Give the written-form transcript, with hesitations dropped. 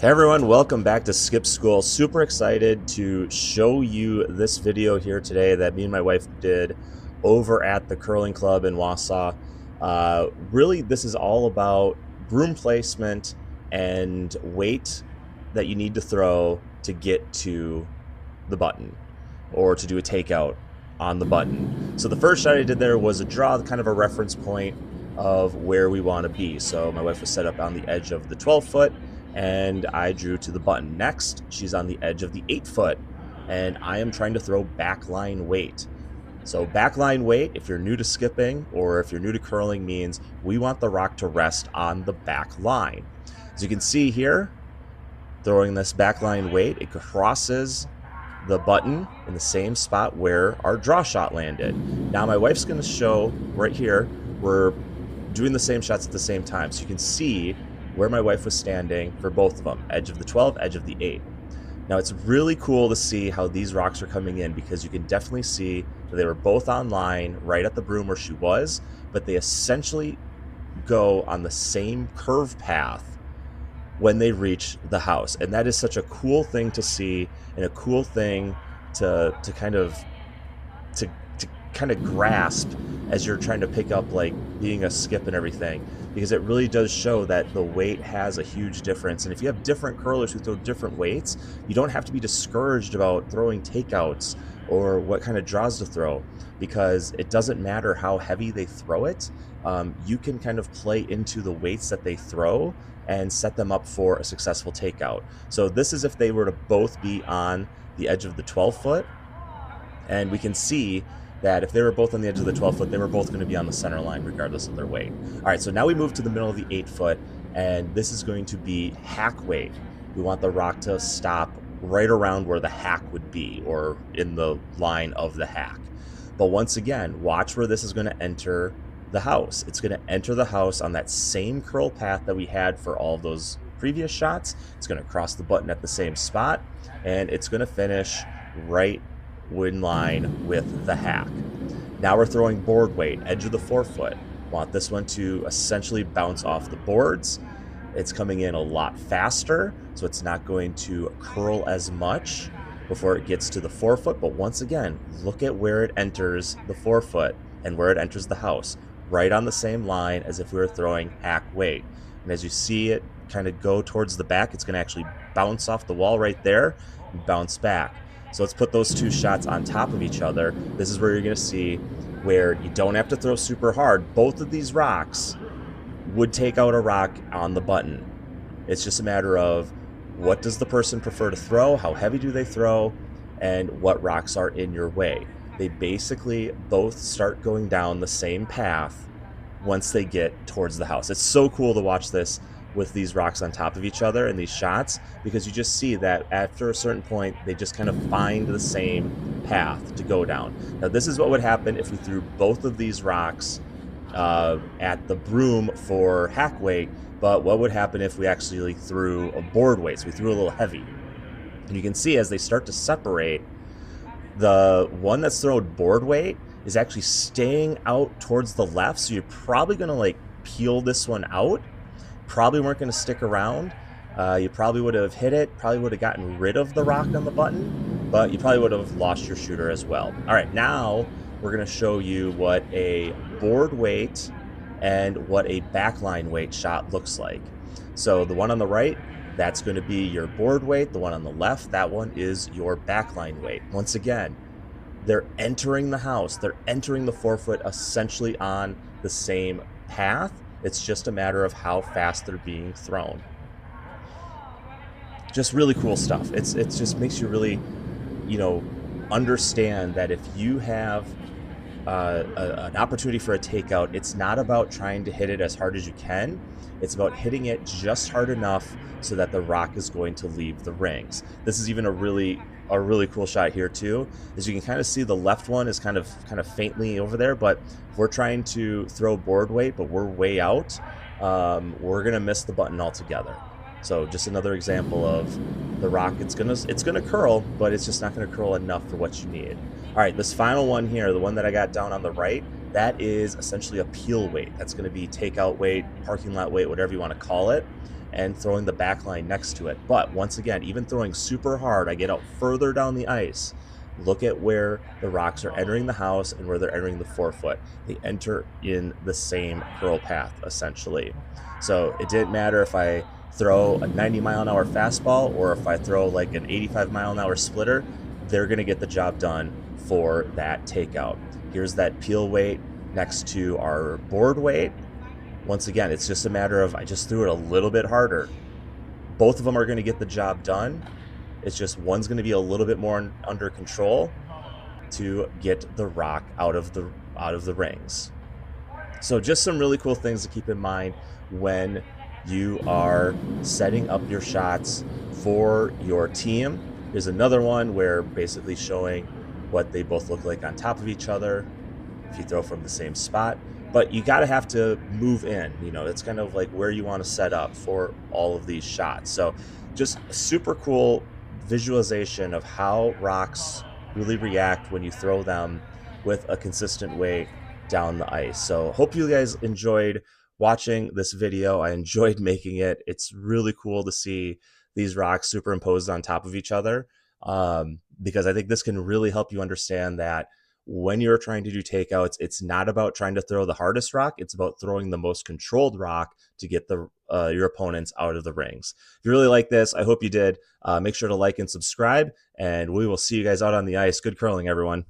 Hey everyone, welcome back to Skip School. Super excited to show you this video here today that me and my wife did over at the curling club in Wausau. Really, this is all about broom placement and weight that you need to throw to get to the button or to do a takeout on the button. So the first shot I did there was a draw, kind of a reference point of where we want to be. So my wife was set up on the edge of the 12 foot and I drew to the button. Next, she's on the edge of the 8 foot and I am trying to throw backline weight. So backline weight, if you're new to skipping or if you're new to curling, means we want the rock to rest on the back line. As you can see here, throwing this backline weight, it crosses the button in the same spot where our draw shot landed. Now my wife's going to show right here, we're doing the same shots at the same time. So you can see where my wife was standing for both of them, edge of the 12, edge of the 8. Now it's really cool to see how these rocks are coming in because you can definitely see that they were both on line right at the broom where she was, but they essentially go on the same curve path when they reach the house. And that is such a cool thing to see and a cool thing to kind of grasp as you're trying to pick up like being a skip and everything, because it really does show that the weight has a huge difference. And if you have different curlers who throw different weights, you don't have to be discouraged about throwing takeouts or what kind of draws to throw, because it doesn't matter how heavy they throw it. You can kind of play into the weights that they throw and set them up for a successful takeout. So this is if they were to both be on the edge of the 12 foot, and we can see that if they were both on the edge of the 12 foot, they were both going to be on the center line regardless of their weight. All right, so now we move to the middle of the 8 foot, and this is going to be hack weight. We want the rock to stop right around where the hack would be, or in the line of the hack. But once again, watch where this is going to enter the house. It's going to enter the house on that same curl path that we had for all of those previous shots. It's going to cross the button at the same spot, and it's going to finish right in line with the hack. Now we're throwing board weight, edge of the 4 foot. Want this one to essentially bounce off the boards. It's coming in a lot faster, so it's not going to curl as much before it gets to the 4 foot. But once again, look at where it enters the 4 foot and where it enters the house, right on the same line as if we were throwing hack weight. And as you see it kind of go towards the back, it's going to actually bounce off the wall right there and bounce back. So let's put those two shots on top of each other. This is where you're going to see where you don't have to throw super hard. Both of these rocks would take out a rock on the button. It's just a matter of what does the person prefer to throw, how heavy do they throw, and what rocks are in your way. They basically both start going down the same path once they get towards the house. It's so cool to watch this with these rocks on top of each other and these shots, because you just see that after a certain point they just kind of find the same path to go down. Now this is what would happen if we threw both of these rocks at the broom for hack weight, but what would happen if we actually threw a board weight? So we threw a little heavy, and you can see as they start to separate, the one that's thrown board weight is actually staying out towards the left, so you're probably going to like peel this one out. Probably weren't going to stick around. You probably would have hit it, probably would have gotten rid of the rock on the button, but you probably would have lost your shooter as well. All right, now we're going to show you what a board weight and what a backline weight shot looks like. So the one on the right, that's going to be your board weight. The one on the left, that one is your backline weight. Once again, they're entering the house. They're entering the 4 foot essentially on the same path. It's just a matter of how fast they're being thrown. Just really cool stuff. It just makes you really, understand that if you have an opportunity for a takeout, it's not about trying to hit it as hard as you can. It's about hitting it just hard enough so that the rock is going to leave the rings. This is even a really cool shot here too. As you can kind of see, the left one is kind of faintly over there, but if we're trying to throw board weight but we're way out, we're gonna miss the button altogether. So just another example of the rock. It's gonna curl, but it's just not gonna curl enough for what you need. All right, this final one here, the one that I got down on the right, that is essentially a peel weight. That's gonna be takeout weight, parking lot weight, whatever you want to call it. and throwing the backline next to it. But once again, even throwing super hard, I get out further down the ice. Look at where the rocks are entering the house and where they're entering the forefoot. They enter in the same curl path, essentially. So it didn't matter if I throw a 90-mile-an-hour fastball or if I throw like an 85-mile-an-hour splitter, they're going to get the job done for that takeout. Here's that peel weight next to our board weight. Once again, it's just a matter of I just threw it a little bit harder. Both of them are going to get the job done. It's just one's going to be a little bit more under control to get the rock out of the rings. So just some really cool things to keep in mind when you are setting up your shots for your team. There's another one where basically showing what they both look like on top of each other if you throw from the same spot. But you got to have to move in. It's kind of like where you want to set up for all of these shots. So just a super cool visualization of how rocks really react when you throw them with a consistent weight down the ice. So hope you guys enjoyed watching this video. I enjoyed making it. It's really cool to see these rocks superimposed on top of each other, because I think this can really help you understand that when you're trying to do takeouts, it's not about trying to throw the hardest rock. It's about throwing the most controlled rock to get your opponents out of the rings. If you really like this, I hope you did. Make sure to like and subscribe, and we will see you guys out on the ice. Good curling, everyone.